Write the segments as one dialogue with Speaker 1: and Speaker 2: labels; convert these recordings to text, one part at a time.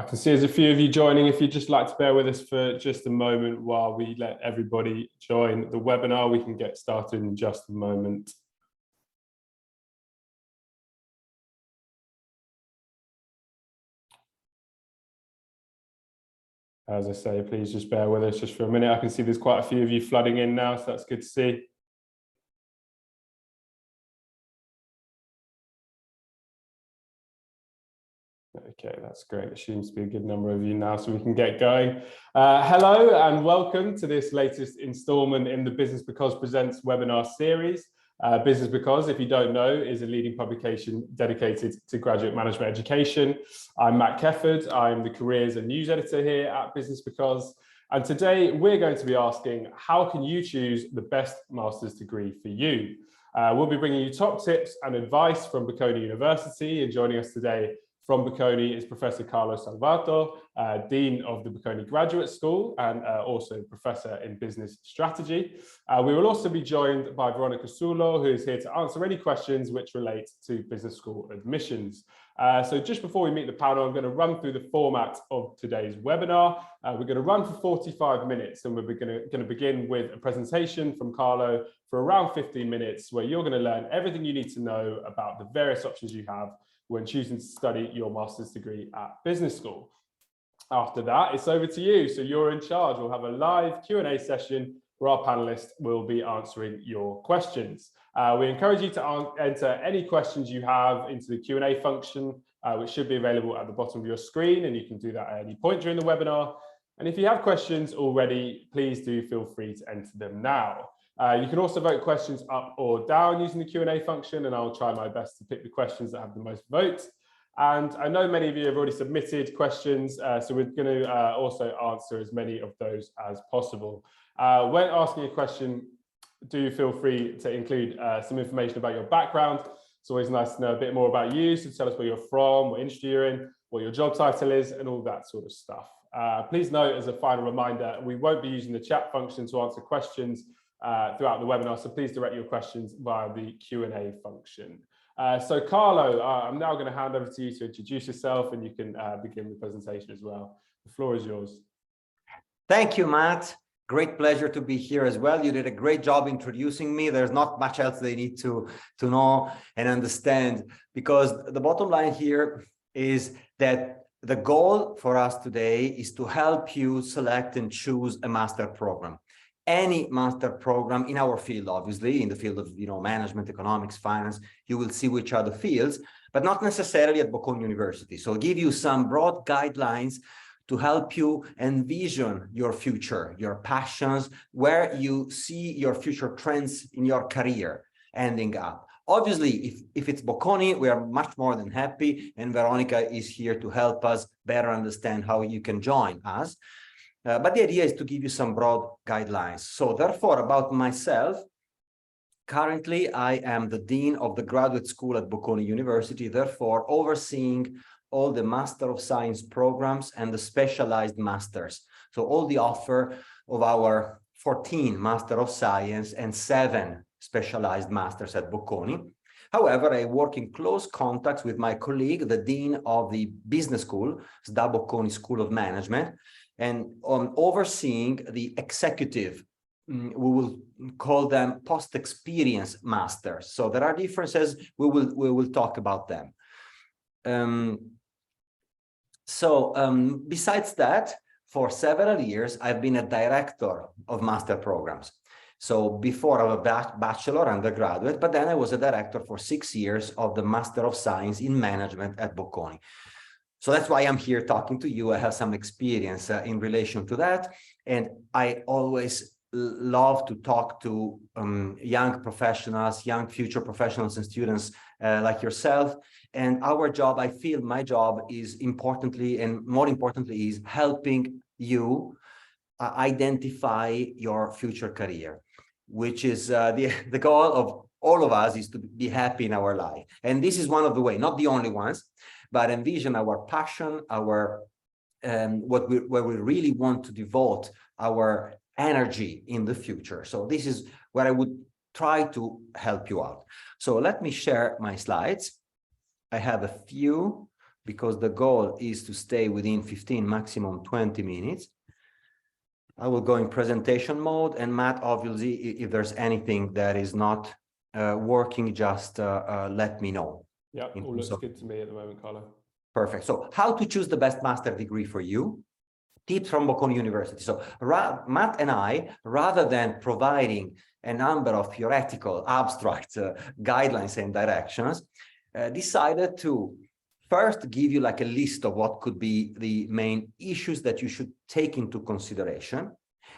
Speaker 1: I can see there's a few of you joining. If you'd just like to bear with us for just a moment while we let everybody join the webinar, we can get started in just a moment. As I say, please just bear with us just for a minute. I can see there's quite a few of you flooding in now, so that's good to see. Okay, that's great. It seems to be a good number of you now, so we can get going. Hello and welcome to this latest installment in the Business Because Presents webinar series. Business Because, if you don't know, is a leading publication dedicated to graduate management education. I'm Matt Kefford. I'm the careers and news editor here at Business Because. And today we're going to be asking, how can you choose the best master's degree for you? We'll be bringing you top tips and advice from Bocconi University, and joining us today from Bocconi is Professor Carlo Salvato, Dean of the Bocconi Graduate School and also Professor in Business Strategy. We will also be joined by Veronica Sulo, who is here to answer any questions which relate to business school admissions. So just before we meet the panel, I'm going to run through the format of today's webinar. We're going to run for 45 minutes, and we're going to begin with a presentation from Carlo for around 15 minutes, where you're going to learn everything you need to know about the various options you have when choosing to study your master's degree at business school. After that, it's over to you. So you're in charge. We'll have a live Q&A session where our panelists will be answering your questions. We encourage you to enter any questions you have into the Q&A function, which should be available at the bottom of your screen, and you can do that at any point during the webinar. And if you have questions already, please do feel free to enter them now. You can also vote questions up or down using the Q&A function, and I'll try my best to pick the questions that have the most votes. And I know many of you have already submitted questions, so we're going to also answer as many of those as possible. When asking a question, do feel free to include some information about your background. It's always nice to know a bit more about you, so tell us where you're from, what industry you're in, what your job title is, and all that sort of stuff. Please note, as a final reminder, we won't be using the chat function to answer questions throughout the webinar, so please direct your questions via the Q&A function. So Carlo, I'm now going to hand over to you to introduce yourself, and you can begin the presentation as well. The floor is yours.
Speaker 2: Thank you, Matt. Great pleasure to be here as well. You did a great job introducing me. There's not much else they need to know and understand, because the bottom line here is that the goal for us today is to help you select and choose a master program. Any master program in our field, obviously, in the field of management, economics, finance, you will see which are the fields, but not necessarily at Bocconi University. So I'll give you some broad guidelines to help you envision your future, your passions, where you see your future trends in your career ending up. Obviously, if it's Bocconi, we are much more than happy, and Veronica is here to help us better understand how you can join us. But the idea is to give you some broad guidelines. So therefore, about myself, currently I am the Dean of the Graduate School at Bocconi University, therefore overseeing all the Master of Science programs and the specialized masters. So all the offer of our 14 Master of Science and 7 specialized masters at Bocconi. However, I work in close contact with my colleague, the Dean of the Business School, SDA Bocconi School of Management, and on overseeing the executive, we will call them post-experience masters. So there are differences. We will talk about them. Besides that, for several years, I've been a director of master programs. So before I was a bachelor undergraduate, but then I was a director for 6 years of the Master of Science in Management at Bocconi. So that's why I'm here talking to you. I have some experience in relation to that. And I always love to talk to young professionals, young future professionals and students like yourself. And our job, I feel my job is importantly, and more importantly, is helping you identify your future career, which is the goal of all of us, is to be happy in our life. And this is one of the ways, not the only ones, but envision our passion, our where we really want to devote our energy in the future. So this is where I would try to help you out. So let me share my slides. I have a few because the goal is to stay within 15, maximum 20 minutes. I will go in presentation mode, and Matt, obviously, if there's anything that is not working, just let me know.
Speaker 1: Yeah, all looks good to me at the moment, Carlo. Perfect.
Speaker 2: So how to choose the best master degree for you? Tips from Bocconi University. So Matt and I, rather than providing a number of theoretical, abstract guidelines and directions, decided to first give you like a list of what could be the main issues that you should take into consideration.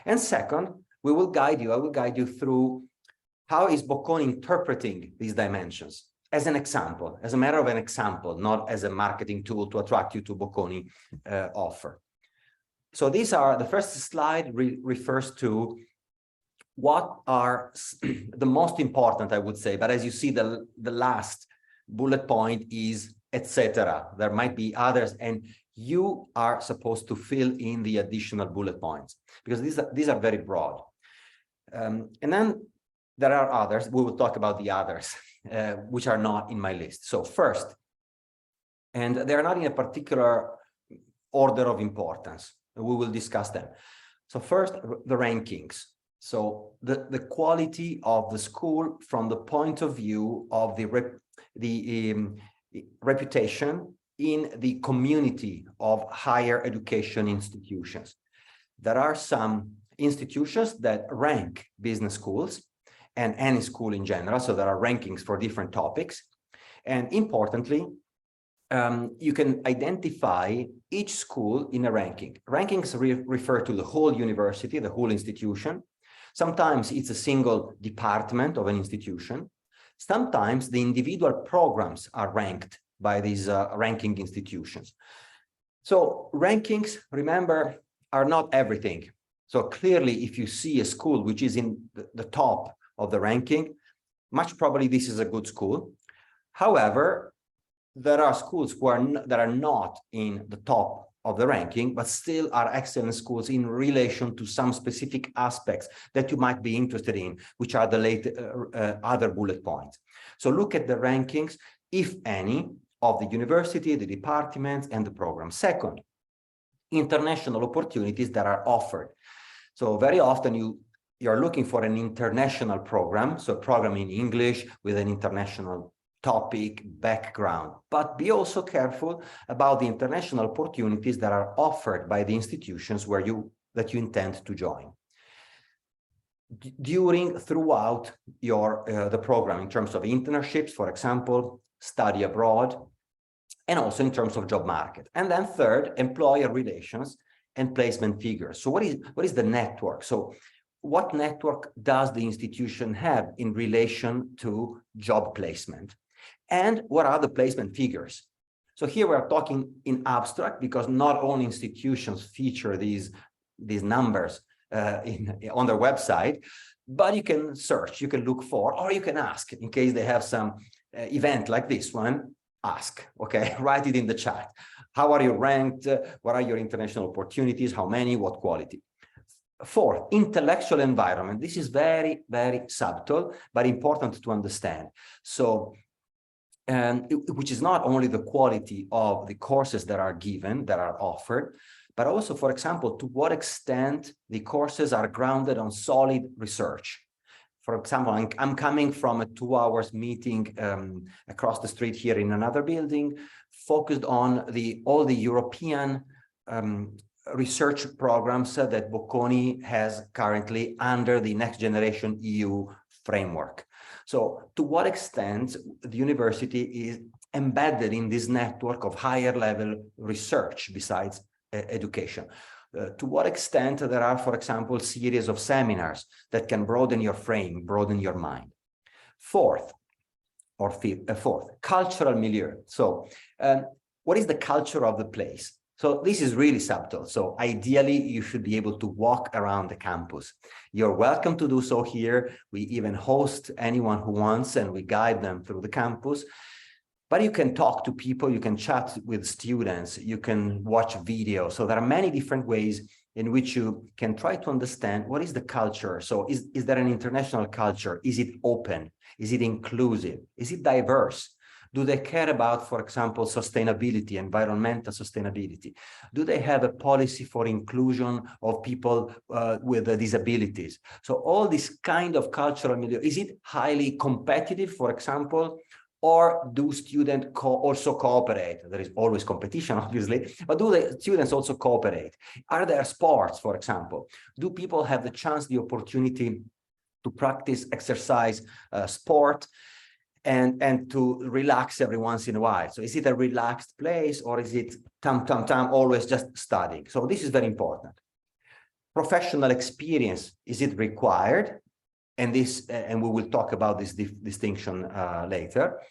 Speaker 2: And second, I will guide you through how is Bocconi interpreting these dimensions as an example, as a matter of an example, not as a marketing tool to attract you to Bocconi offer. So these are, the first slide refers to what are the most important, I would say, but as you see, the last bullet point is etc. There might be others, and you are supposed to fill in the additional bullet points because these are very broad. And then there are others. We will talk about the others, which are not in my list. So first, and they're not in a particular order of importance. We will discuss them. So first, the rankings. So the quality of the school from the point of view of the reputation in the community of higher education institutions. There are some institutions that rank business schools and any school in general. So there are rankings for different topics. And importantly, you can identify each school in a ranking. Rankings refer to the whole university, the whole institution. Sometimes it's a single department of an institution. Sometimes the individual programs are ranked by these ranking institutions. So rankings, remember, are not everything. So clearly, if you see a school which is in the top of the ranking, much probably this is a good school. However, there are schools that are not in the top of the ranking, but still are excellent schools in relation to some specific aspects that you might be interested in, which are the other bullet points. So look at the rankings, if any, of the university, the departments, and the program. Second, international opportunities that are offered. So very often you're looking for an international program, so a program in English with an international topic background, but be also careful about the international opportunities that are offered by the institutions that you intend to join. Throughout the program, in terms of internships, for example, study abroad, and also in terms of job market. And then third, employer relations and placement figures. So what is the network? So what network does the institution have in relation to job placement? And what are the placement figures? So here we're talking in abstract because not all institutions feature these numbers on their website, but you can search, you can look for, or you can ask in case they have some event like this one. Ask, okay, write it in the chat. How are you ranked? What are your international opportunities? How many? What quality? Fourth, intellectual environment. This is very, very subtle, but important to understand. So, which is not only the quality of the courses that are given, that are offered, but also, for example, to what extent the courses are grounded on solid research. For example, I'm coming from a 2 hours meeting across the street here in another building, focused on all the European research programs that Bocconi has currently under the Next Generation EU framework. So to what extent the university is embedded in this network of higher level research besides education? To what extent there are, for example, series of seminars that can broaden your frame, broaden your mind. Fourth, cultural milieu. So what is the culture of the place? So this is really subtle. So ideally, you should be able to walk around the campus. You're welcome to do so here. We even host anyone who wants, and we guide them through the campus. But you can talk to people, you can chat with students, you can watch videos. So there are many different ways in which you can try to understand what is the culture. So is there an international culture? Is it open? Is it inclusive? Is it diverse? Do they care about, for example, sustainability, environmental sustainability? Do they have a policy for inclusion of people with disabilities? So all this kind of cultural milieu, is it highly competitive, for example, or do students also cooperate? There is always competition, obviously, but do the students also cooperate? Are there sports, for example? Do people have the chance, the opportunity to practice, exercise, sport, and to relax every once in a while? So is it a relaxed place, or is it always just studying? So this is very important. Professional experience, is it required? And this, and we will talk about this distinction later.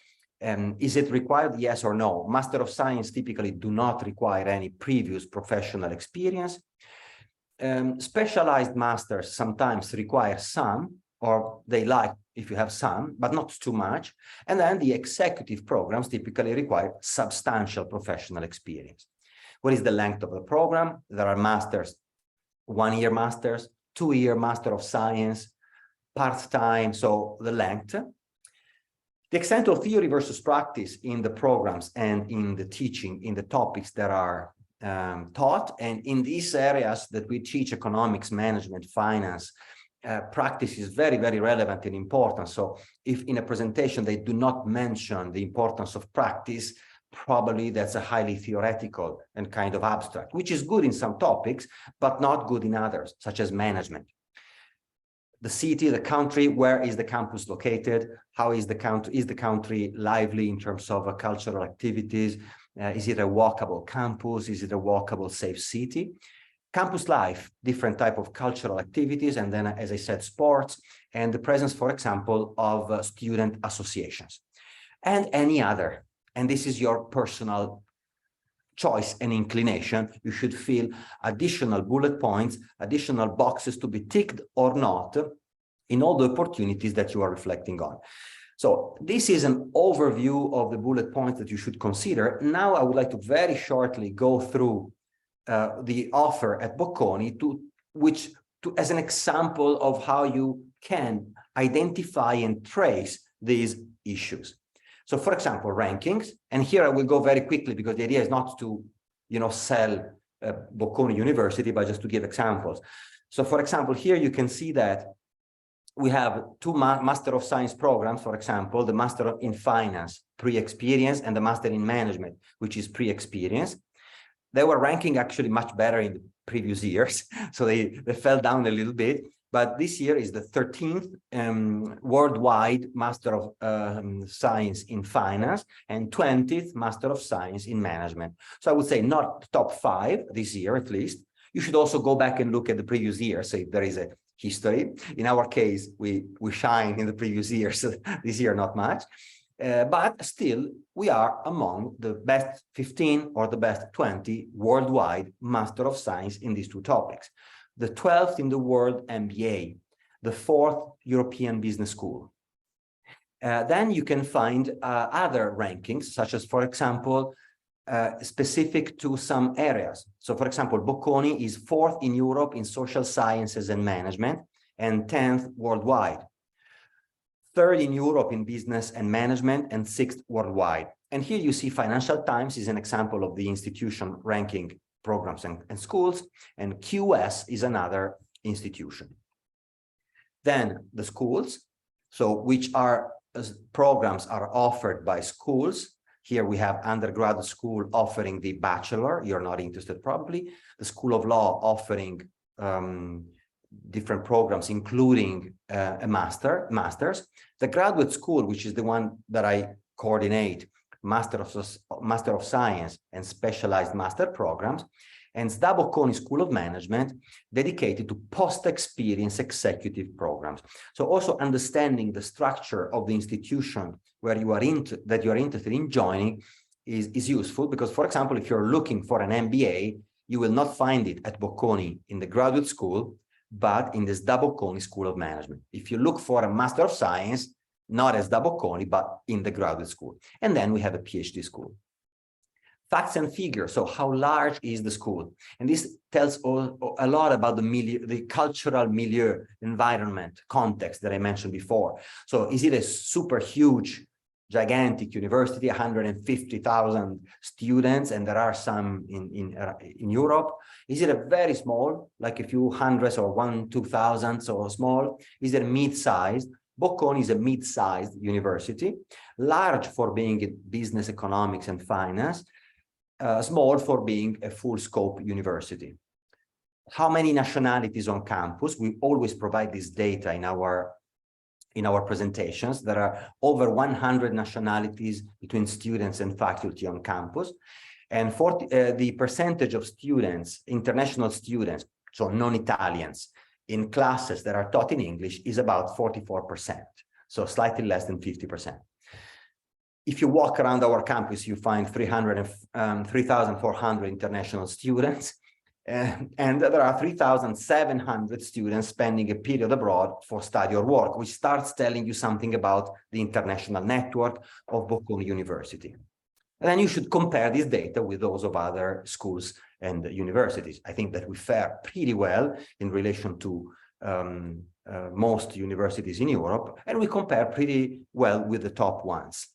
Speaker 2: Is it required? Yes or no? Master of Science typically do not require any previous professional experience. Specialized masters sometimes require some, or they like if you have some, but not too much. And then the executive programs typically require substantial professional experience. What is the length of the program? There are masters, 1-year masters, 2-year Master of Science, part-time, so the length. The extent of theory versus practice in the programs and in the teaching, in the topics that are taught, and in these areas that we teach, economics, management, finance, practice is very, very relevant and important. So if in a presentation they do not mention the importance of practice, probably that's a highly theoretical and kind of abstract, which is good in some topics, but not good in others, such as management. The city, the country, where is the campus located? How is the country? Is the country lively in terms of cultural activities? Is it a walkable campus? Is it a walkable, safe city? Campus life, different type of cultural activities, and then, as I said, sports, and the presence, for example, of student associations, and any other. And this is your personal choice and inclination. You should feel additional bullet points, additional boxes to be ticked or not in all the opportunities that you are reflecting on. So this is an overview of the bullet points that you should consider. Now I would like to very shortly go through the offer at Bocconi as an example of how you can identify and trace these issues. So, for example, rankings, and here I will go very quickly because the idea is not to, sell Bocconi University, but just to give examples. So, for example, here you can see that we have 2 Master of Science programs, for example, the Master in Finance, pre-experience, and the Master in Management, which is pre-experience. They were ranking actually much better in the previous years, so they fell down a little bit. But this year is the 13th worldwide Master of Science in Finance and 20th Master of Science in Management. So I would say not top 5 this year, at least. You should also go back and look at the previous year, so if there is a history. In our case, we shine in the previous year, so this year not much. But still, we are among the best 15 or the best 20 worldwide Master of Science in these 2 topics. The 12th in the world MBA, the 4th European Business School. Then you can find other rankings, such as, for example, specific to some areas. So, for example, Bocconi is 4th in Europe in social sciences and management and 10th worldwide. 3rd in Europe in business and management and 6th worldwide. And here you see Financial Times is an example of the institution ranking programs and schools, and QS is another institution. Then the schools, so which are programs are offered by schools. Here we have undergraduate school offering the bachelor, you're not interested probably, the School of Law offering different programs, including a master's, the graduate school, which is the one that I coordinate, Master of Science and specialized master programs, and SDA Bocconi School of Management, dedicated to post-experience executive programs. So also understanding the structure of the institution where you are that you are interested in joining is useful, because, for example, if you're looking for an MBA, you will not find it at Bocconi in the graduate school, but in the SDA Bocconi School of Management. If you look for a Master of Science, not as SDA Bocconi, but in the graduate school. And then we have a PhD school. Facts and figures, so how large is the school? And this tells a lot about the milieu, the cultural milieu, environment, context that I mentioned before. So is it a super huge gigantic university, 150,000 students, and there are some in Europe? Is it a very small, like a few hundreds or 2,000 or small? Is it mid-sized? Bocconi is a mid-sized university, large for being in business, economics, and finance, small for being a full-scope university. How many nationalities on campus? We always provide this data in our presentations. There are over 100 nationalities between students and faculty on campus. And the percentage of students, international students, so non-Italians, in classes that are taught in English is about 44%, so slightly less than 50%. If you walk around our campus, you find 3,400 international students, and there are 3,700 students spending a period abroad for study or work, which starts telling you something about the international network of Bocconi University. And then you should compare this data with those of other schools and universities. I think that we fare pretty well in relation to most universities in Europe, and we compare pretty well with the top ones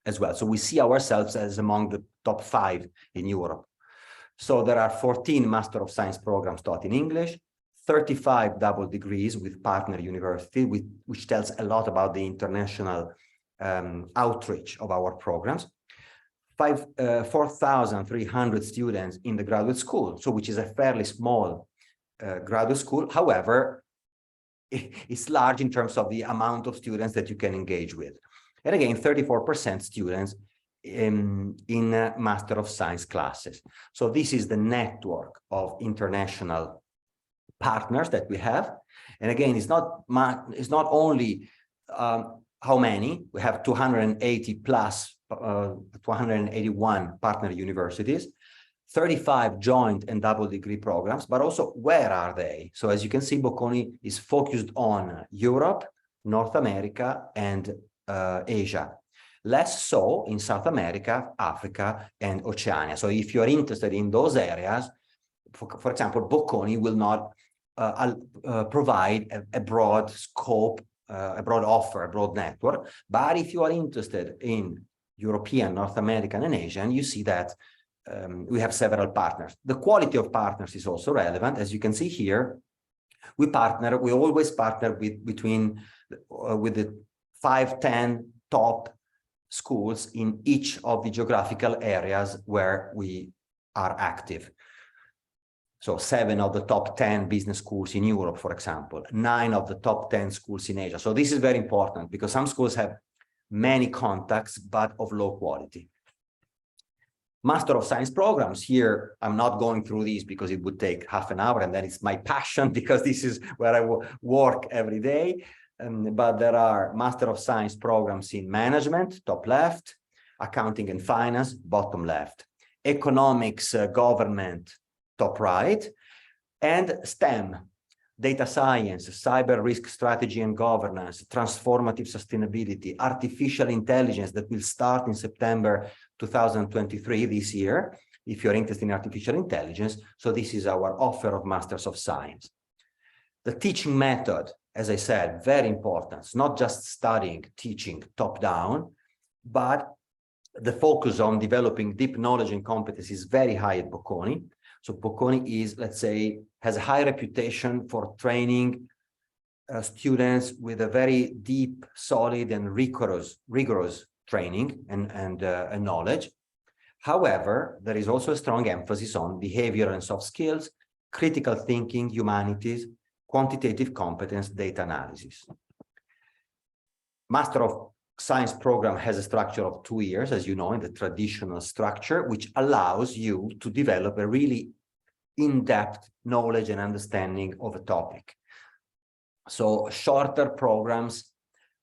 Speaker 2: as well. So we see ourselves as among the top 5 in Europe. So there are 14 Master of Science programs taught in English, 35 double degrees with partner university, which tells a lot about the international outreach of our programs. 4,300 students in the graduate school, so which is a fairly small graduate school. However, it's large in terms of the amount of students that you can engage with. And again, 34% students in Master of Science classes. So this is the network of international partners that we have. And again, it's not only how many. We have 280 plus 281 partner universities, 35 joint and double degree programs, but also where are they? So as you can see, Bocconi is focused on Europe, North America, and Asia. Less so in South America, Africa, and Oceania. So if you're interested in those areas, for example, Bocconi will not provide a broad scope, a broad offer, a broad network. But if you are interested in European, North American, and Asian, you see that we have several partners. The quality of partners is also relevant. As you can see here, we always partner with the 5-10 top schools in each of the geographical areas where we are active. So 7 of the top 10 business schools in Europe, for example, 9 of the top 10 schools in Asia. So this is very important because some schools have many contacts, but of low quality. Master of Science programs, here, I'm not going through these because it would take half an hour, and then it's my passion because this is where I work every day. But there are Master of Science programs in management, top left, accounting and finance, bottom left, economics, government, top right, and STEM, data science, cyber risk strategy and governance, transformative sustainability, artificial intelligence that will start in September 2023 this year, if you're interested in artificial intelligence. So this is our offer of Masters of Science. The teaching method, as I said, very important. It's not just studying, teaching top down, but the focus on developing deep knowledge and competence is very high at Bocconi. So Bocconi is, let's say, has a high reputation for training students with a very deep, solid, and rigorous training and knowledge. However, there is also a strong emphasis on behavior and soft skills, critical thinking, humanities, quantitative competence, data analysis. Master of Science program has a structure of 2 years, as you know, in the traditional structure, which allows you to develop a really in-depth knowledge and understanding of a topic. So shorter programs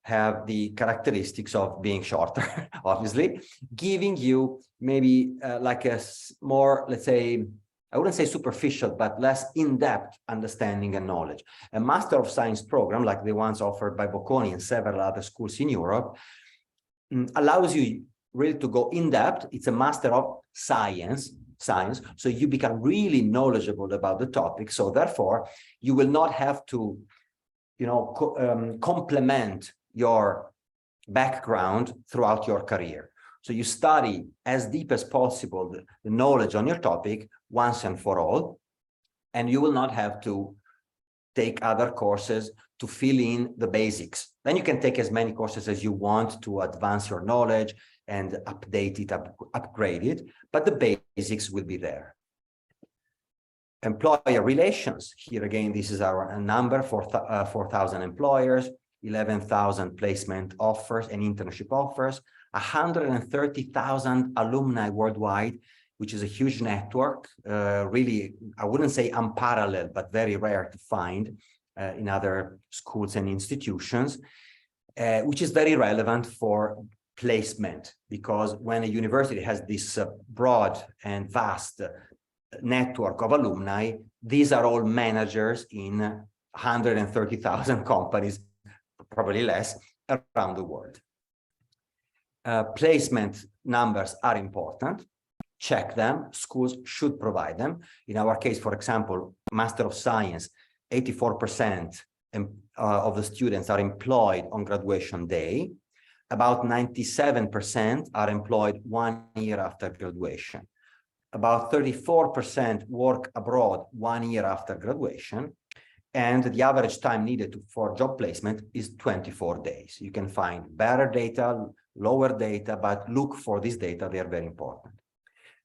Speaker 2: have the characteristics of being shorter, obviously, giving you maybe like a more, let's say, I wouldn't say superficial, but less in-depth understanding and knowledge. A Master of Science program, like the ones offered by Bocconi and several other schools in Europe, allows you really to go in-depth. It's a Master of Science, so you become really knowledgeable about the topic. So therefore, you will not have to, complement your background throughout your career. So you study as deep as possible the knowledge on your topic once and for all, and you will not have to take other courses to fill in the basics. Then you can take as many courses as you want to advance your knowledge and update it, upgrade it, but the basics will be there. Employer relations. Here again, this is our number for 4,000 employers, 11,000 placement offers and internship offers, 130,000 alumni worldwide, which is a huge network, really, I wouldn't say unparalleled, but very rare to find in other schools and institutions, which is very relevant for placement, because when a university has this broad and vast network of alumni, these are all managers in 130,000 companies, probably less, around the world. Placement numbers are important. Check them. Schools should provide them. In our case, for example, Master of Science, 84% of the students are employed on graduation day. About 97% are employed 1 year after graduation. About 34% work abroad 1 year after graduation. And the average time needed for job placement is 24 days. You can find better data, lower data, but look for this data. They are very important.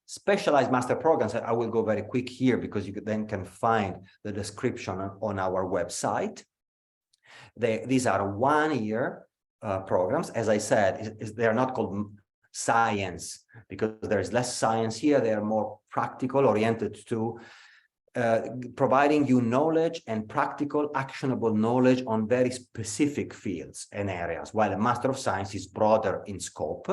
Speaker 2: Specialized master programs, I will go very quick here because you then can find the description on our website. These are 1 year programs. As I said, they are not called science because there is less science here. They are more practical, oriented to providing you knowledge and practical, actionable knowledge on very specific fields and areas, while a Master of Science is broader in scope.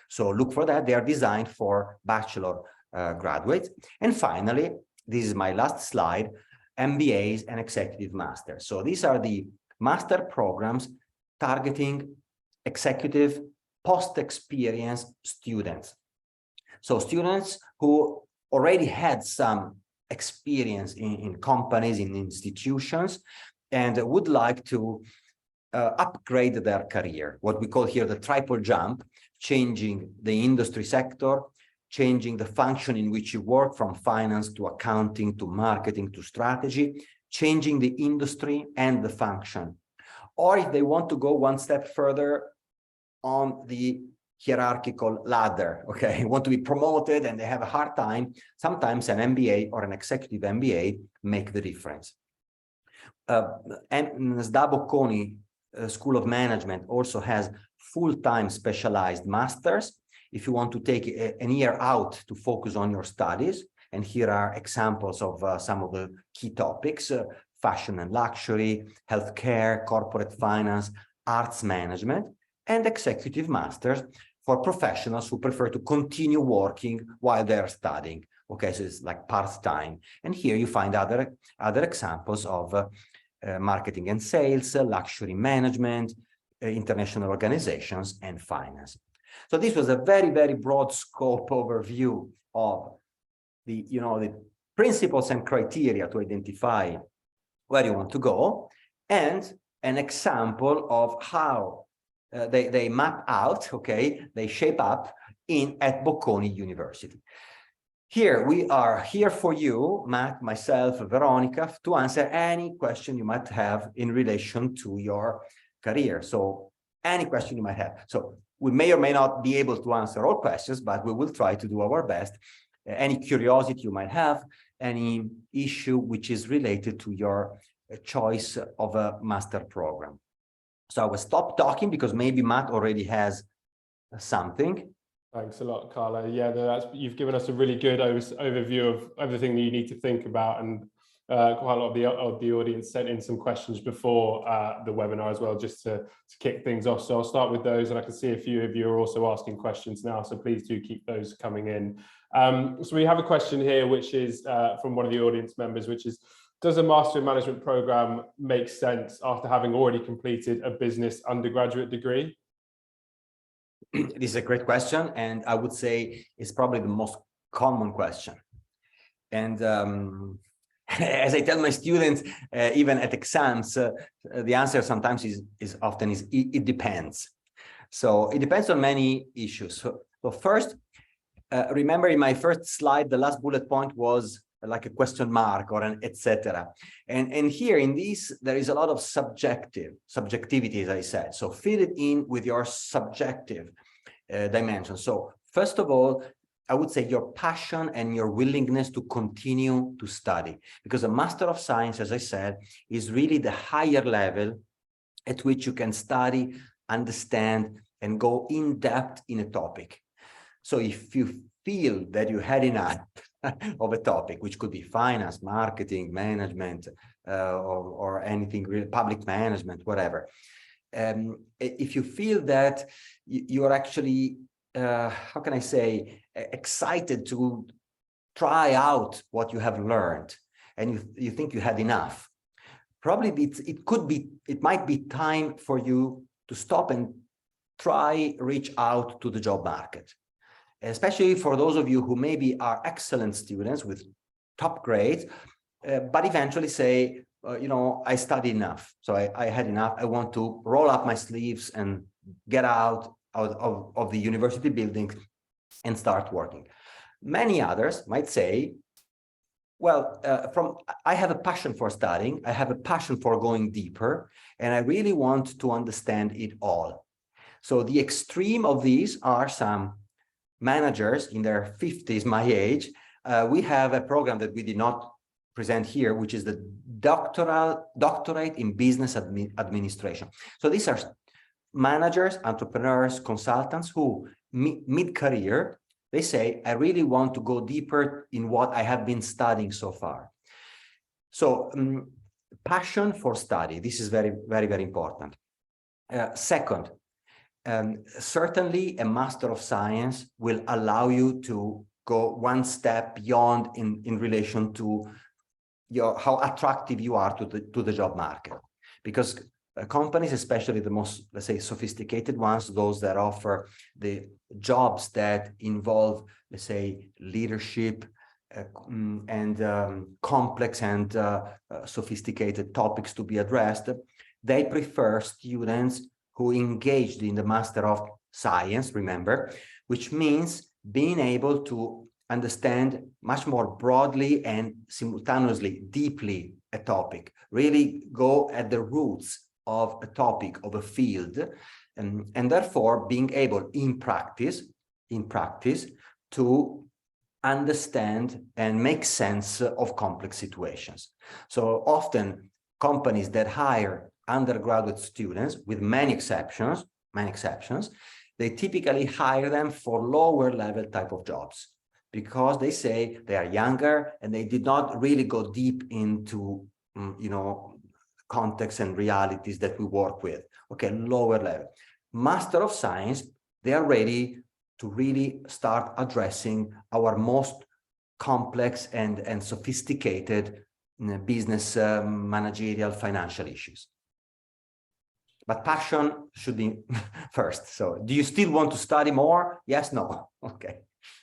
Speaker 2: So look for that. They are designed for bachelor graduates. And finally, this is my last slide, MBAs and Executive Masters. So these are the master programs targeting executive post-experience students. So students who already had some experience in companies, in institutions, and would like to upgrade their career, what we call here the triple jump, changing the industry sector, changing the function in which you work from finance to accounting to marketing to strategy, changing the industry and the function. Or if they want to go one step further on the hierarchical ladder, okay, want to be promoted and they have a hard time, sometimes an MBA or an executive MBA make the difference. And SDA Bocconi School of Management also has full-time specialized masters if you want to take an year out to focus on your studies. And here are examples of some of the key topics: fashion and luxury, healthcare, corporate finance, arts management, and executive masters for professionals who prefer to continue working while they're studying. Okay, so it's like part-time. And here you find other examples of marketing and sales, luxury management, international organizations, and finance. So this was a very, very broad scope overview of the, the principles and criteria to identify where you want to go, and an example of how they map out, okay, they shape up at Bocconi University. Here, we are here for you, Matt, myself, Veronica, to answer any question you might have in relation to your career. So any question you might have. So we may or may not be able to answer all questions, but we will try to do our best. Any curiosity you might have, any issue which is related to your choice of a master program. So I will stop talking because maybe Matt already has something.
Speaker 1: Thanks a lot, Carlo. Yeah, you've given us a really good overview of everything that you need to think about, and quite a lot of the audience sent in some questions before the webinar as well, just to kick things off. So I'll start with those, and I can see a few of you are also asking questions now, so please do keep those coming in. So we have a question here, which is from one of the audience members, which is, does a Master in Management program make sense after having already completed a business undergraduate degree?
Speaker 2: This is a great question, and I would say it's probably the most common question. And as I tell my students, even at exams, the answer sometimes is often it depends. So it depends on many issues. So first, remember in my first slide, the last bullet point was like a question mark or an etc. And here in this, there is a lot of subjectivity, as I said. So fill it in with your subjective dimension. So first of all, I would say your passion and your willingness to continue to study, because a Master of Science, as I said, is really the higher level at which you can study, understand, and go in depth in a topic. So if you feel that you had enough of a topic, which could be finance, marketing, management, or anything real, public management, whatever. If you feel that you're actually, how can I say, excited to try out what you have learned, and you think you had enough, probably it might be time for you to stop and reach out to the job market. Especially for those of you who maybe are excellent students with top grades, but eventually say, I studied enough, so I had enough. I want to roll up my sleeves and get out of the university building and start working. Many others might say, well, I have a passion for studying, I have a passion for going deeper, and I really want to understand it all. So the extreme of these are some managers in their 50s, my age. We have a program that we did not present here, which is the doctorate in business administration. So these are managers, entrepreneurs, consultants who mid-career, they say, I really want to go deeper in what I have been studying so far. So passion for study, this is very, very, very important. Second, certainly a Master of Science will allow you to go one step beyond in relation to how attractive you are to the job market, because companies, especially the most, let's say, sophisticated ones, those that offer the jobs that involve, let's say, leadership and complex and sophisticated topics to be addressed, they prefer students who engaged in the Master of Science, remember, which means being able to understand much more broadly and simultaneously deeply a topic, really go at the roots of a topic, of a field, and therefore being able in practice to understand and make sense of complex situations. So often companies that hire undergraduate students, with many exceptions, they typically hire them for lower level type of jobs, because they say they are younger and they did not really go deep into, contexts and realities that we work with. Okay, lower level. Master of Science, they are ready to really start addressing our most complex and sophisticated business, managerial, financial issues. But passion should be first. So do you still want to study more? Yes, no. Okay.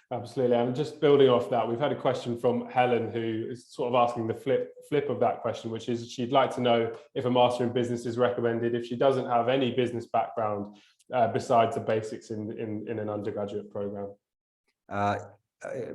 Speaker 1: Absolutely. I'm just building off that. We've had a question from Helen, who is sort of asking the flip of that question, which is she'd like to know if a Master in Business is recommended if she doesn't have any business background besides the basics in an undergraduate program.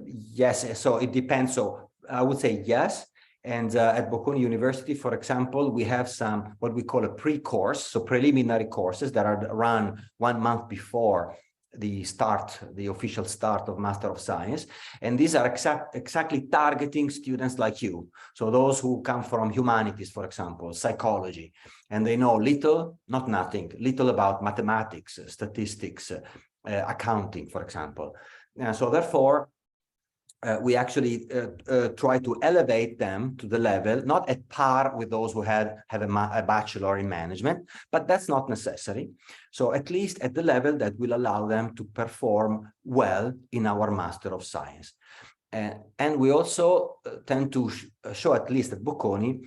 Speaker 2: Yes, so it depends. So I would say yes. And at Bocconi University, for example, we have some what we call a pre-course, so preliminary courses that are run 1 month before the official start of Master of Science. And these are exactly targeting students like you. So those who come from humanities, for example, psychology, and they know little, not nothing, little about mathematics, statistics, accounting, for example. So therefore, we actually try to elevate them to the level, not at par with those who have a bachelor in management, but that's not necessary. So at least at the level that will allow them to perform well in our Master of Science. And we also tend to show, at least at Bocconi,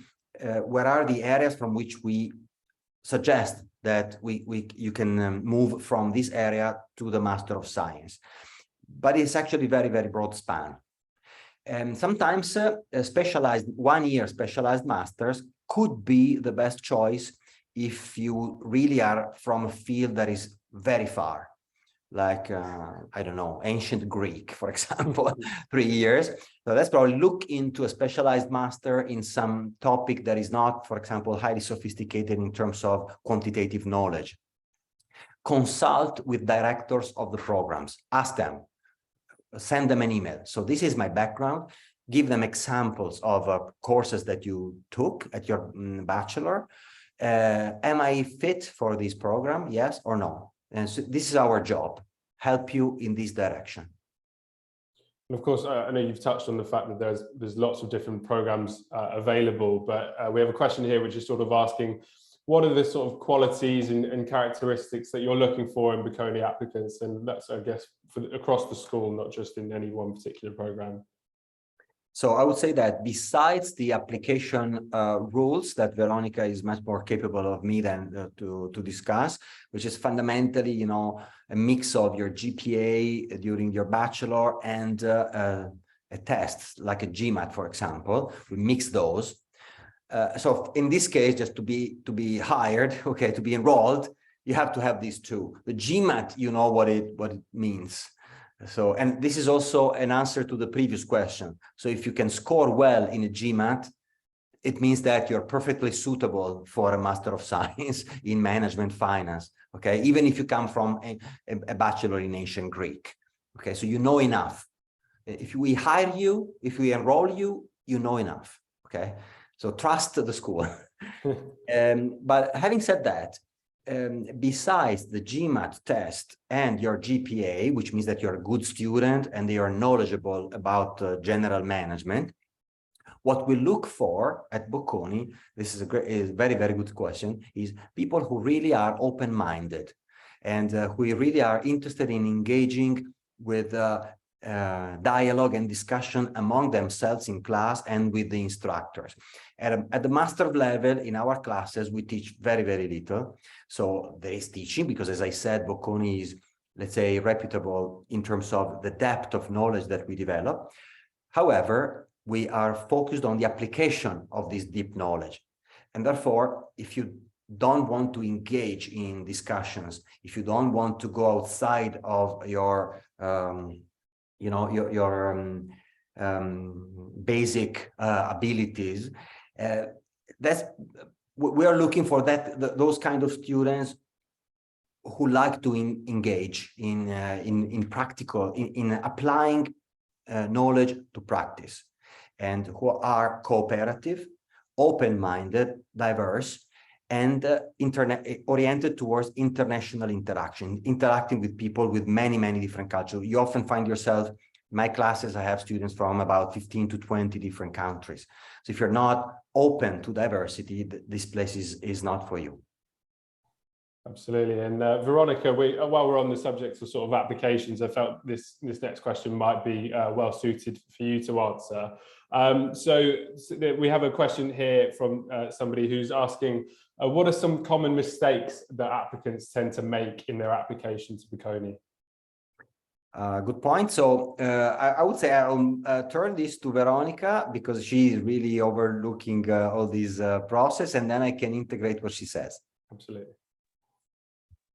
Speaker 2: where are the areas from which we suggest that you can move from this area to the Master of Science. But it's actually very, very broad span. And sometimes specialized 1 year specialized masters could be the best choice if you really are from a field that is very far, like, I don't know, ancient Greek, for example, 3 years. So let's probably look into a specialized master in some topic that is not, for example, highly sophisticated in terms of quantitative knowledge. Consult with directors of the programs, ask them, send them an email. So this is my background. Give them examples of courses that you took at your bachelor. Am I fit for this program? Yes or no? And so this is our job, help you in this direction.
Speaker 1: And of course, I know you've touched on the fact that there's lots of different programs available, but we have a question here which is sort of asking, what are the sort of qualities and characteristics that you're looking for in Bocconi applicants? And that's, I guess, across the school, not just in any one particular program.
Speaker 2: So I would say that besides the application rules that Veronica is much more capable of me than to discuss, which is fundamentally, you know, a mix of your GPA during your bachelor and a test like a GMAT, for example. We mix those. So in this case, just to be hired, okay, to be enrolled, you have to have these two. The GMAT, you know what it means. So, and this is also an answer to the previous question. So if you can score well in a GMAT, it means that you're perfectly suitable for a Master of Science in Management Finance, okay? Even if you come from a bachelor in Ancient Greek, okay? So you know enough. If we hire you, if we enroll you, you know enough, okay? So trust the school. But having said that, besides the GMAT test and your GPA, which means that you're a good student and they are knowledgeable about general management, what we look for at Bocconi, this is a very, very good question, is people who really are open-minded and who really are interested in engaging with dialogue and discussion among themselves in class and with the instructors. At the master level, in our classes, we teach very, very little. So there is teaching because, as I said, Bocconi is, let's say, reputable in terms of the depth of knowledge that we develop. However, we are focused on the application of this deep knowledge. And therefore, if you don't want to engage in discussions, if you don't want to go outside of your you know, your basic abilities. We are looking for those kind of students who like to engage in practical, in applying knowledge to practice, and who are cooperative, open-minded, diverse, and oriented towards international interaction, interacting with people with many, many different cultures. You often find yourself, in my classes, I have students from about 15 to 20 different countries. So if you're not open to diversity, this place is not for you.
Speaker 1: Absolutely. And Veronica, while we're on the subject of sort of applications, I felt this next question might be well suited for you to answer. So we have a question here from somebody who's asking, what are some common mistakes that applicants tend to make in their application to Bocconi?
Speaker 2: Good point. So I would say I'll turn this to Veronica because she is really overlooking all this process, and then I can integrate what she says.
Speaker 1: Absolutely.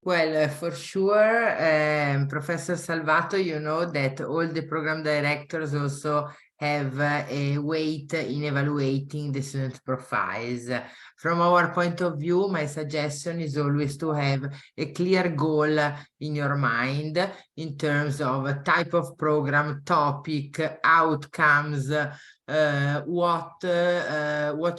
Speaker 3: Well, for sure, Professor Salvato, you know that all the program directors also have a weight in evaluating the student profiles. From our point of view, my suggestion is always to have a clear goal in your mind in terms of a type of program, topic, outcomes, what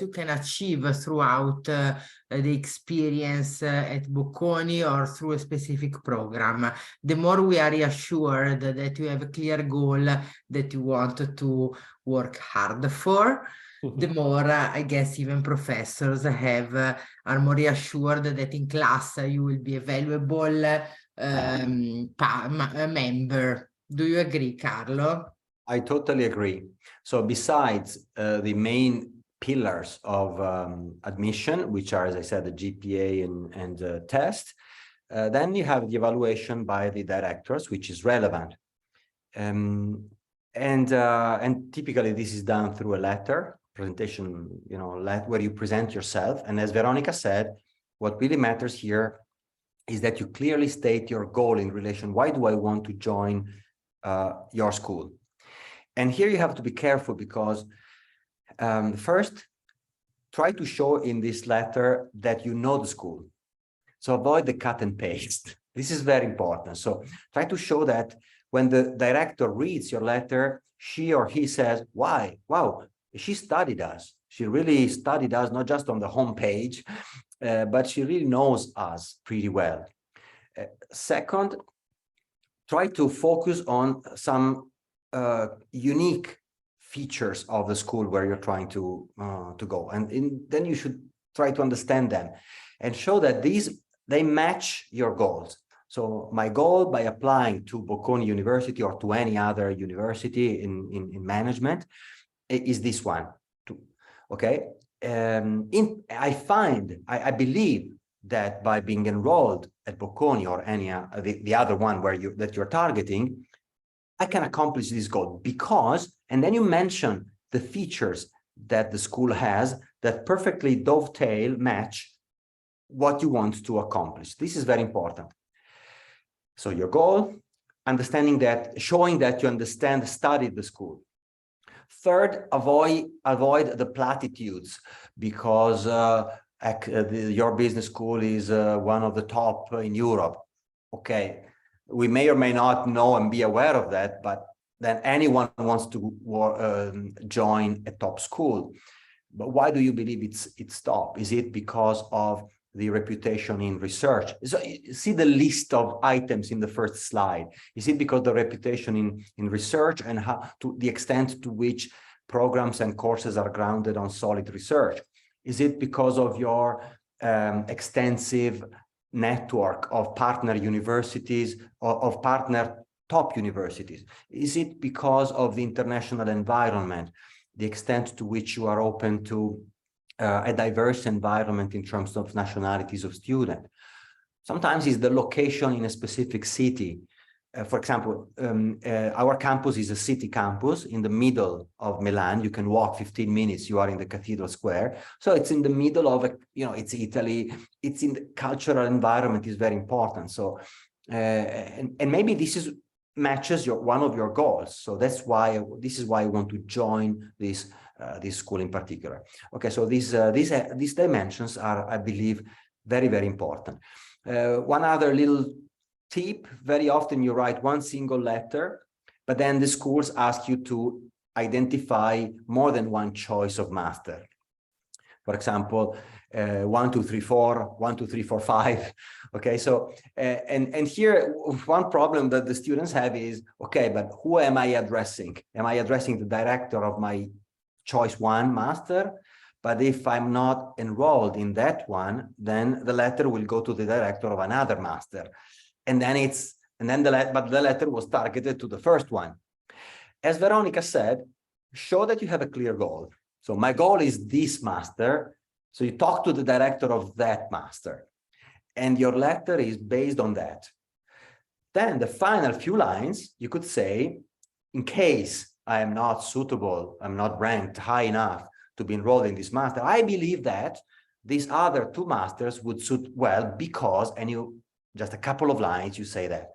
Speaker 3: you can achieve throughout the experience at Bocconi or through a specific program. The more we are reassured that you have a clear goal that you want to work hard for, the more I guess even professors are more reassured that in class you will be a valuable member. Do you agree, Carlo?
Speaker 2: I totally agree. So besides the main pillars of admission, which are, as I said, the GPA and test, then you have the evaluation by the directors, which is relevant. And typically this is done through a letter presentation, you know, where you present yourself. And as Veronica said, what really matters here is that you clearly state your goal in relation. Why do I want to join your school? And here you have to be careful because first, try to show in this letter that you know the school. So avoid the cut and paste. This is very important. So try to show that when the director reads your letter, she or he says, why? Wow, she studied us. She really studied us, not just on the home page, but she really knows us pretty well. Second, try to focus on some unique features of the school where you're trying to go. And then you should try to understand them and show that they match your goals. So my goal by applying to Bocconi University or to any other university in management is this one. Okay. I believe that by being enrolled at Bocconi or any the other one that you're targeting, I can accomplish this goal because, and then you mention the features that the school has that perfectly dovetail, match what you want to accomplish. This is very important. So your goal, understanding that, showing that you understand, studied the school. Third, avoid the platitudes because your business school is one of the top in Europe. Okay, we may or may not know and be aware of that, but then anyone wants to join a top school. But why do you believe it's top? Is it because of the reputation in research? So see the list of items in the first slide. Is it because the reputation in research and how to the extent to which programs and courses are grounded on solid research? Is it because of your extensive network of partner universities, of partner top universities? Is it because of the international environment, the extent to which you are open to a diverse environment in terms of nationalities of student? Sometimes it's the location in a specific city. For example, our campus is a city campus in the middle of Milan. You can walk 15 minutes, you are in the Cathedral Square. So it's in the middle of, it's Italy, it's in the cultural environment is very important. So, and maybe this matches one of your goals. So this is why I want to join this school in particular. Okay, so these dimensions are, I believe, very, very important. One other little tip, very often you write one single letter, but then the schools ask you to identify more than one choice of master. For example, 1, 2, 3, 4, 1, 2, 3, 4, 5. Okay, so and here one problem that the students have is, okay, but who am I addressing? Am I addressing the director of my choice 1 master? But if I'm not enrolled in that one, then the letter will go to the director of another master. And then but the letter was targeted to the first one. As Veronica said, show that you have a clear goal. So my goal is this master. So you talk to the director of that master, and your letter is based on that. Then the final few lines, you could say, in case I am not suitable, I'm not ranked high enough to be enrolled in this master, I believe that these other 2 masters would suit well because, and you just a couple of lines, you say that.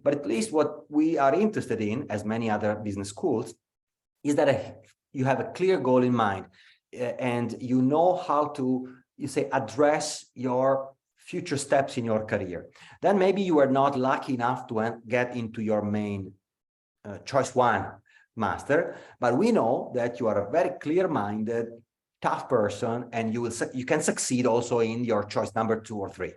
Speaker 2: But at least what we are interested in, as many other business schools, is that you have a clear goal in mind and you know how to, address your future steps in your career. Then maybe you are not lucky enough to get into your main choice 1 master, but we know that you are a very clear-minded, tough person, and you can succeed also in your choice number 2 or 3.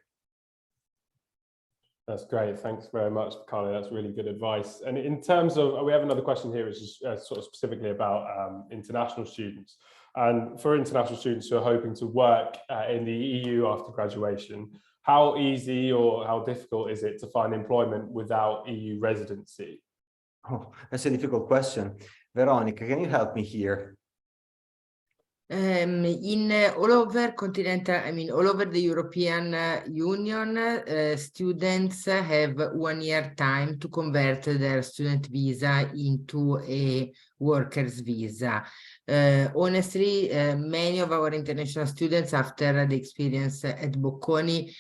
Speaker 1: That's great. Thanks very much, Carlo. That's really good advice. And in terms of, we have another question here, which is sort of specifically about international students. And for international students who are hoping to work in the EU after graduation, how easy or how difficult is it to find employment without EU residency?
Speaker 2: Oh, that's a difficult question. Veronica, can you help me here?
Speaker 3: All over continental, all over the European Union, students have 1 year time to convert their student visa into a worker's visa. Honestly, many of our international students, after the experience at Bocconi,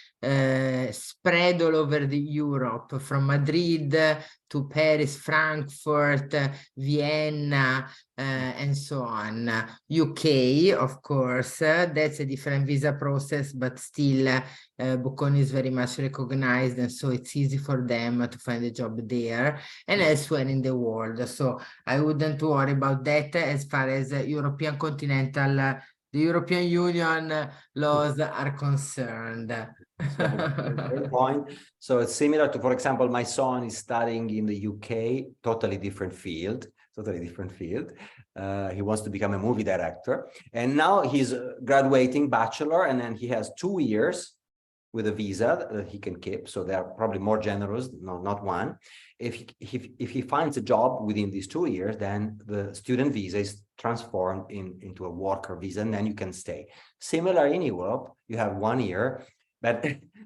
Speaker 3: spread all over Europe, from Madrid to Paris, Frankfurt, Vienna, and so on. UK, of course, that's a different visa process, but still Bocconi is very much recognized, and so it's easy for them to find a job there and elsewhere in the world. So I wouldn't worry about that as far as European continental, the European Union laws are concerned.
Speaker 2: Great point. So it's similar to, for example, my son is studying in the UK, totally different field. He wants to become a movie director, and now he's graduating bachelor, and then he has 2 years with a visa that he can keep. So they are probably more generous, no, not one. If he finds a job within these 2 years, then the student visa is transformed into a worker visa, and then you can stay. Similar in Europe, you have 1 year. But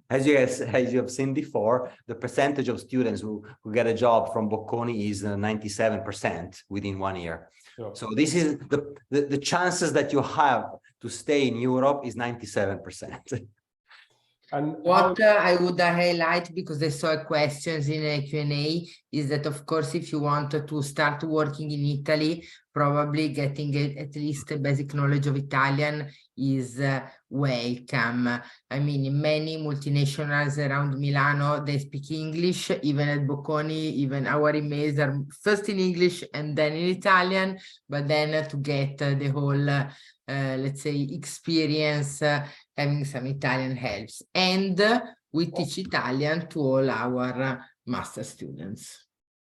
Speaker 2: as you have seen before, the percentage of students who get a job from Bocconi is 97% within 1 year. Sure. So this is the chances that you have to stay in Europe is 97%.
Speaker 3: And what I would highlight, because I saw questions in a Q&A, is that, of course, if you want to start working in Italy, probably getting at least a basic knowledge of Italian is welcome. I mean, many multinationals around Milano, they speak English. Even at Bocconi, even our emails are first in English and then in Italian, but then to get the whole let's say experience, having some Italian helps. And we teach Italian to all our master students.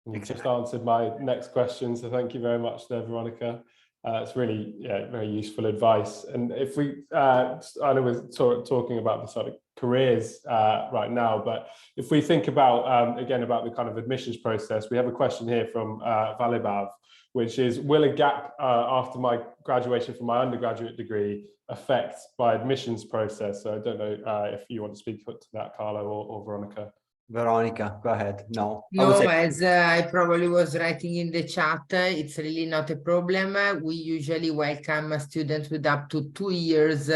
Speaker 1: You just answered my next question, so thank you very much there, Veronica. It's really very useful advice. And if we, I know we're talking about the sort of careers right now, but if we think about, again, about the kind of admissions process, we have a question here from Valibav, which is, will a gap after my graduation from my undergraduate degree affect my admissions process? So I don't know if you want to speak to that, Carlo or Veronica.
Speaker 2: Veronica, go ahead. No,
Speaker 3: as I probably was writing in the chat, it's really not a problem. We usually welcome students with up to 2 years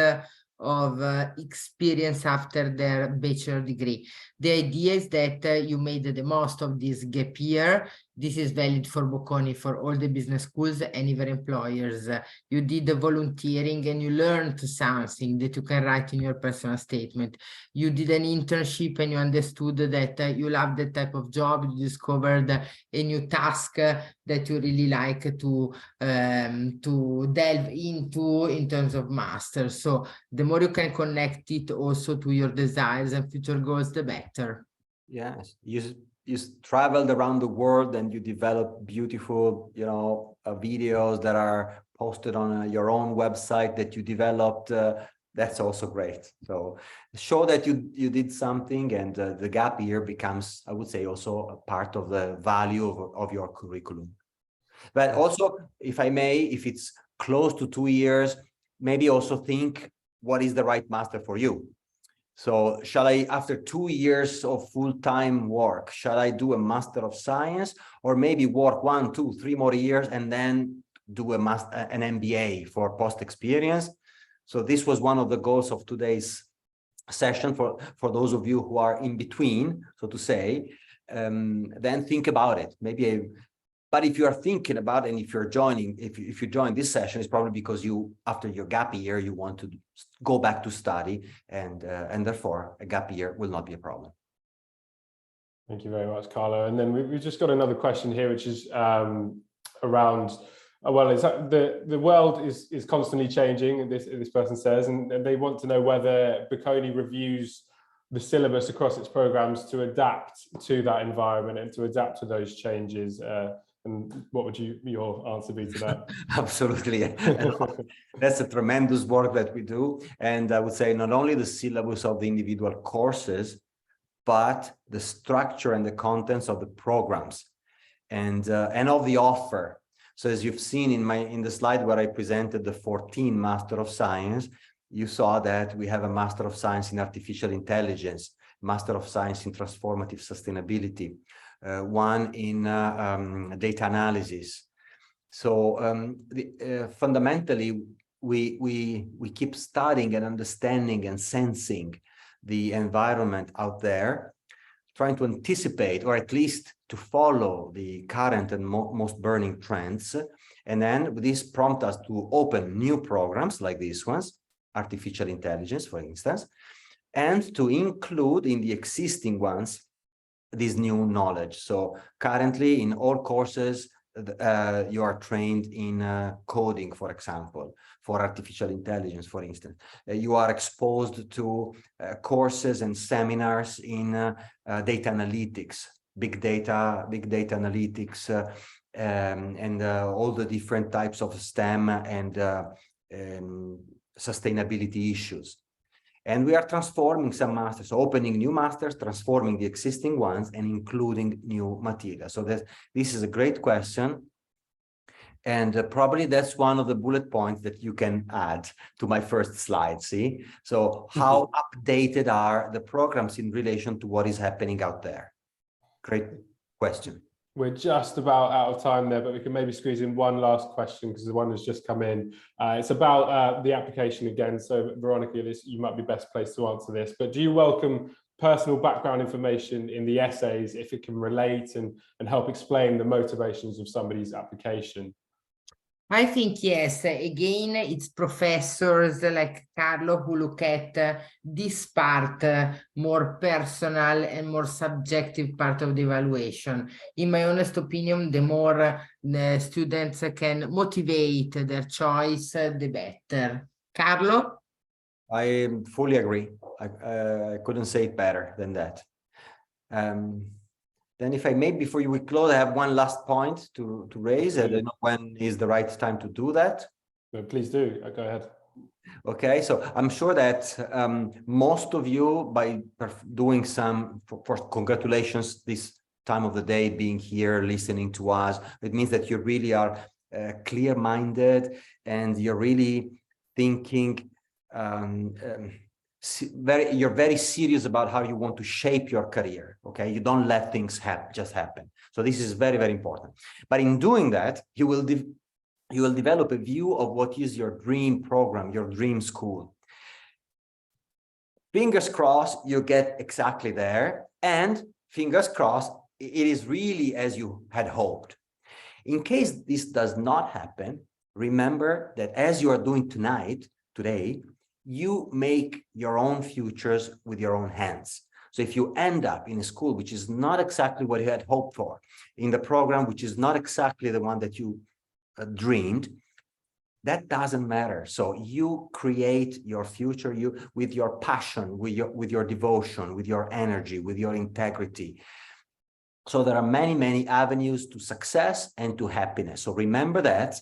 Speaker 3: of experience after their bachelor degree. The idea is that you made the most of this gap year. This is valid for Bocconi, for all the business schools and even employers. You did the volunteering and you learned something that you can write in your personal statement. You did an internship and you understood that you love that type of job. You discovered a new task that you really like to delve into in terms of master. So the more you can connect it also to your desires and future goals, the better.
Speaker 2: Yes, you traveled around the world and you developed beautiful, videos that are posted on your own website that you developed. That's also great. So show that you did something, and the gap year becomes, I would say, also a part of the value of your curriculum. But also, if I may, if it's close to 2 years, maybe also think, what is the right master for you? So shall I, after 2 years of full-time work, shall I do a Master of Science, or maybe work 1, 2, 3 more years and then do an MBA for post-experience? So this was one of the goals of today's session for those of you who are in between, so to say. Then think about it. But if you are thinking about it, and if you're joining, if you join this session, it's probably because you, after your gap year, you want to go back to study, and therefore a gap year will not be a problem.
Speaker 1: Thank you very much, Carlo. And then we've just got another question here, which is around, well, the world is constantly changing, this person says, and they want to know whether Bocconi reviews the syllabus across its programs to adapt to that environment and to adapt to those changes. And what would your answer be to that?
Speaker 2: Absolutely. That's a tremendous work that we do. And I would say not only the syllabus of the individual courses, but the structure and the contents of the programs and of the offer. So as you've seen in the slide where I presented the 14 Master of Science, you saw that we have a Master of Science in Artificial Intelligence, Master of Science in Transformative Sustainability, one in data analysis, So fundamentally, we keep studying and understanding and sensing the environment out there, trying to anticipate or at least to follow the current and most burning trends. And then this prompts us to open new programs like these ones, artificial intelligence, for instance, and to include in the existing ones this new knowledge. So currently in all courses, you are trained in coding, for example, for artificial intelligence, for instance. You are exposed to courses and seminars in data analytics, big data analytics, and all the different types of STEM and sustainability issues. And we are transforming some masters, opening new masters, transforming the existing ones, and including new material. So this is a great question. And probably that's one of the bullet points that you can add to my first slide, see? So how updated are the programs in relation to what is happening out there? Great question.
Speaker 1: We're just about out of time there, but we can maybe squeeze in one last question because the one has just come in. It's about the application again. So Veronica, you might be best placed to answer this, but do you welcome personal background information in the essays if it can relate and help explain the motivations of somebody's application?
Speaker 3: I think yes. Again, it's professors like Carlo who look at this part, more personal and more subjective part of the evaluation. In my honest opinion, the more the students can motivate their choice, the better. Carlo?
Speaker 2: I fully agree. I couldn't say it better than that. Then if I may, before we close, I have one last point to raise. I don't know when is the right time to do that.
Speaker 1: No, please do. Go ahead.
Speaker 2: Okay, so I'm sure that most of you, by doing some, for congratulations, this time of the day, being here, listening to us, it means that you really are clear-minded and you're really thinking you're very serious about how you want to shape your career. Okay, you don't let things just happen. So this is very, very important. But in doing that, you will develop a view of what is your dream program, your dream school. Fingers crossed you get exactly there, and fingers crossed it is really as you had hoped. In case this does not happen, remember that as you are doing today, you make your own futures with your own hands. So if you end up in a school which is not exactly what you had hoped for, in the program which is not exactly the one that you dreamed, that doesn't matter. So you create your future with your passion, with your devotion, with your energy, with your integrity. So there are many, many avenues to success and to happiness. So remember that.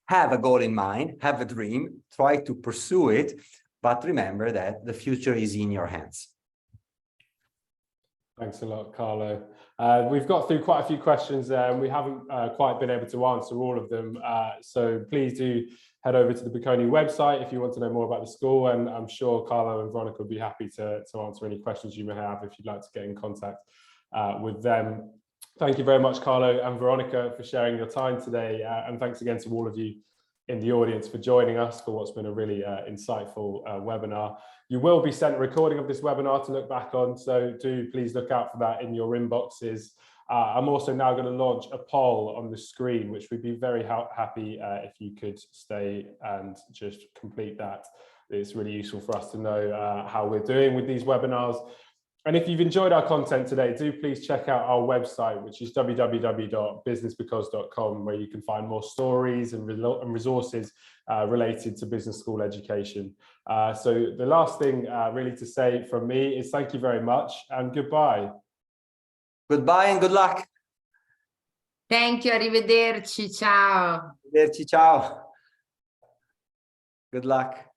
Speaker 2: Have a goal in mind, have a dream, try to pursue it, but remember that the future is in your hands.
Speaker 1: Thanks a lot, Carlo. We've got through quite a few questions there and we haven't quite been able to answer all of them. So please do head over to the Bocconi website if you want to know more about the school, and I'm sure Carlo and Veronica will be happy to answer any questions you may have if you'd like to get in contact with them. Thank you very much, Carlo and Veronica, for sharing your time today. And thanks again to all of you in the audience for joining us for what's been a really insightful webinar. You will be sent a recording of this webinar to look back on, so do please look out for that in your inboxes. I'm also now going to launch a poll on the screen, which we'd be very happy if you could stay and just complete that. It's really useful for us to know how we're doing with these webinars. And if you've enjoyed our content today, do please check out our website, which is www.businessbecause.com, where you can find more stories and resources related to business school education. So the last thing really to say from me is thank you very much and goodbye.
Speaker 2: Goodbye and good luck.
Speaker 3: Thank you, arrivederci, ciao.
Speaker 2: Arrivederci, ciao. Good luck.